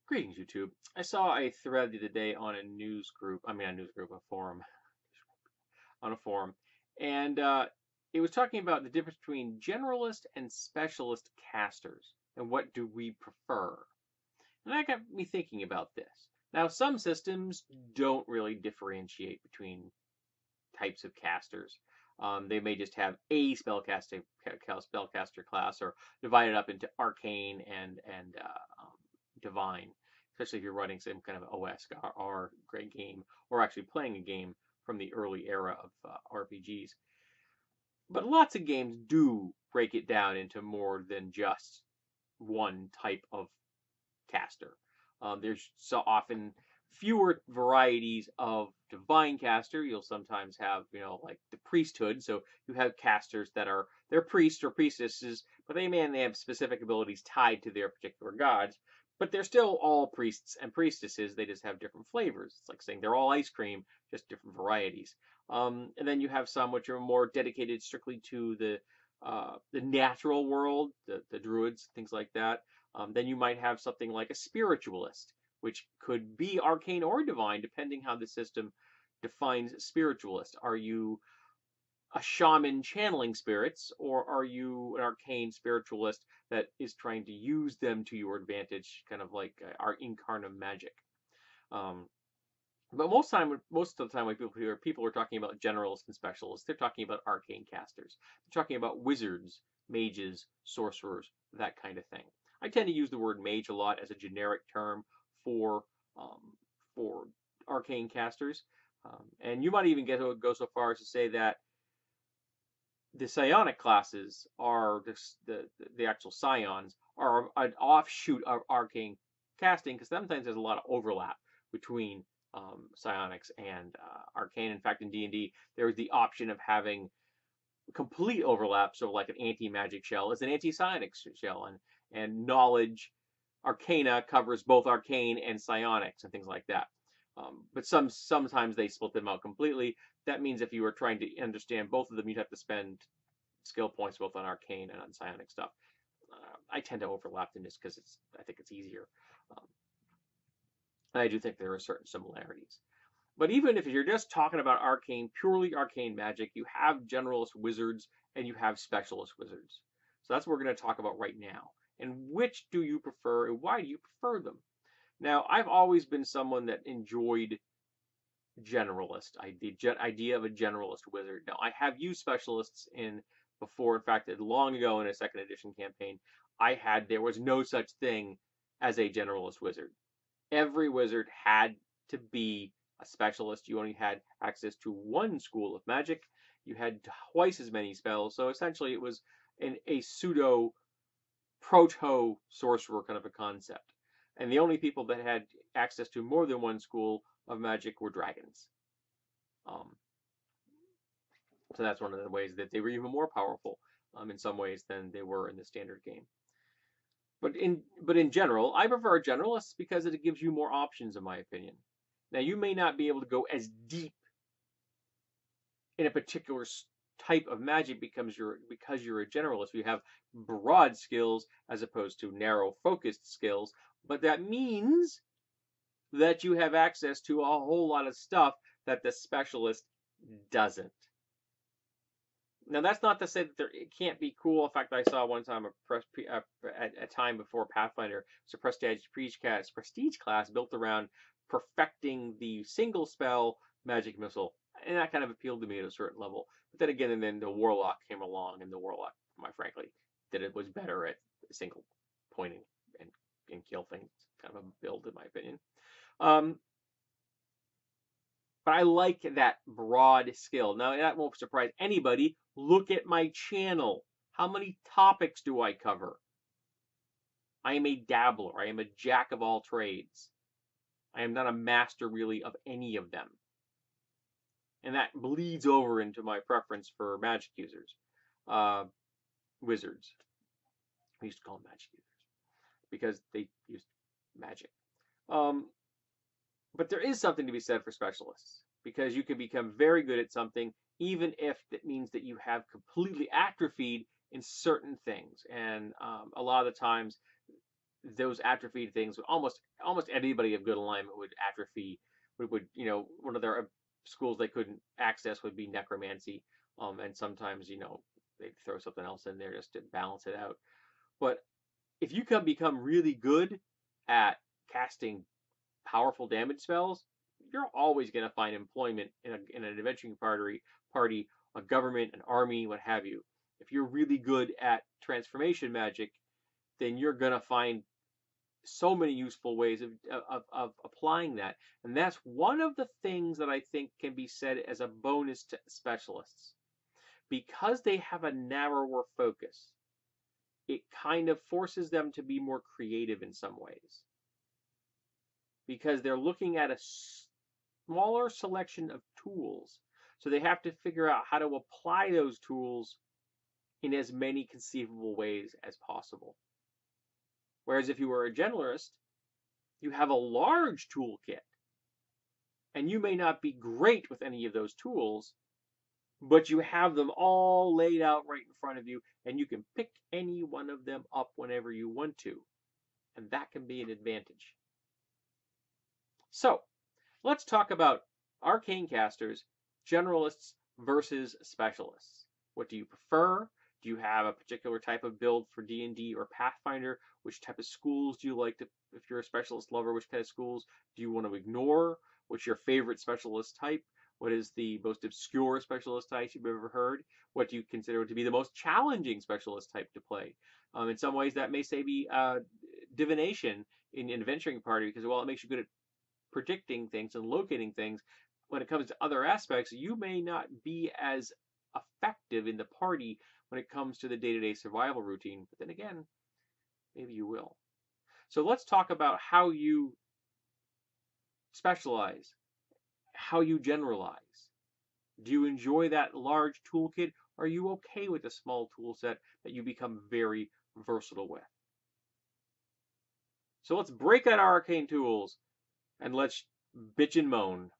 Greetings, YouTube. I saw a thread the other day on a a forum, on a forum, and it was talking about the difference between generalist and specialist casters, and what do we prefer. And that got me thinking about this. Now, some systems don't really differentiate between types of casters. They may just have a spellcaster class, or divide it up into arcane and divine, especially if you're running some kind of OS or great game, or actually playing a game from the early era of RPGs. But lots of games do break it down into more than just one type of caster. There's so often fewer varieties of divine caster. You'll sometimes have, like the priesthood. So you have casters that they're priests or priestesses, but they have specific abilities tied to their particular gods. But they're still all priests and priestesses. They just have different flavors. It's like saying they're all ice cream, just different varieties. And then you have some which are more dedicated strictly to the natural world, the druids, things like that. Then you might have something like a spiritualist, which could be arcane or divine, depending how the system defines spiritualist. Are you a shaman channeling spirits, or are you an arcane spiritualist that is trying to use them to your advantage, kind of like our incarnate magic? Um, but most of the time, when people are talking about generalists and specialists, they're talking about arcane casters. They're talking about wizards, mages, sorcerers, that kind of thing. I tend to use the word mage a lot as a generic term for um, for arcane casters, and you might even go so far as to say that the psionic classes are the actual scions are an offshoot of arcane casting, because sometimes there's a lot of overlap between psionics and arcane. In fact, in D&D, there's the option of having complete overlap. So like an anti-magic shell is an anti-psionic shell, and knowledge arcana covers both arcane and psionics and things like that. But sometimes they split them out completely. That means if you were trying to understand both of them, you'd have to spend skill points both on arcane and on psionic stuff. I tend to overlap them just because I think it's easier. Um, and I do think there are certain similarities. But even if you're just talking about arcane, purely arcane magic, you have generalist wizards and you have specialist wizards. So that's what we're going to talk about right now. And which do you prefer, and why do you prefer them? Now, I've always been someone that enjoyed generalist, the idea of a generalist wizard. Now, I have used specialists before. In fact, long ago in a second edition campaign, there was no such thing as a generalist wizard. Every wizard had to be a specialist. You only had access to one school of magic. You had twice as many spells. So essentially, it was a pseudo proto sorcerer kind of a concept. And the only people that had access to more than one school of magic were dragons. So that's one of the ways that they were even more powerful in some ways than they were in the standard game. But in general, I prefer generalists because it gives you more options, in my opinion. Now, you may not be able to go as deep in a particular type of magic because you're a generalist. You have broad skills as opposed to narrow focused skills, but that means that you have access to a whole lot of stuff that the specialist doesn't. Now, that's not to say that it can't be cool. In fact, I saw one time a time before Pathfinder, it's a prestige class built around perfecting the single spell magic missile, and that kind of appealed to me at a certain level. But then again, and then the Warlock came along, and the Warlock, quite frankly, was better at single pointing and kill things, kind of a build, in my opinion. But I like that broad skill. Now, that won't surprise anybody. Look at my channel. How many topics do I cover? I am a dabbler. I am a jack of all trades. I am not a master, really, of any of them. And that bleeds over into my preference for magic users. Wizards. I used to call them magic users because they used magic. But there is something to be said for specialists, because you can become very good at something even if it means that you have completely atrophied in certain things. And a lot of the times those atrophied things, almost anybody of good alignment would atrophy. Would one of their schools they couldn't access would be necromancy, and sometimes they'd throw something else in there just to balance it out. But if you can become really good at casting powerful damage spells, you're always going to find employment in an adventuring party, a government, an army, what have you. If you're really good at transformation magic, then you're going to find so many useful ways of applying that. And that's one of the things that I think can be said as a bonus to specialists. Because they have a narrower focus, it kind of forces them to be more creative in some ways. Because they're looking at a smaller selection of tools. So they have to figure out how to apply those tools in as many conceivable ways as possible. Whereas if you were a generalist, you have a large toolkit. And you may not be great with any of those tools, but you have them all laid out right in front of you, and you can pick any one of them up whenever you want to. And that can be an advantage. So, let's talk about arcane casters, generalists versus specialists. What do you prefer? Do you have a particular type of build for D&D or Pathfinder? Which type of schools do you like to, if you're a specialist lover, which kind of schools do you want to ignore? What's your favorite specialist type? What is the most obscure specialist type you've ever heard? What do you consider to be the most challenging specialist type to play? In some ways, that may say be divination in an adventuring party, because while it makes you good at predicting things and locating things, when it comes to other aspects, you may not be as effective in the party when it comes to the day-to-day survival routine. But then again, maybe you will. So let's talk about how you specialize, how you generalize. Do you enjoy that large toolkit? Or are you okay with a small tool set that you become very versatile with? So let's break out our arcane tools and let's bitch and moan.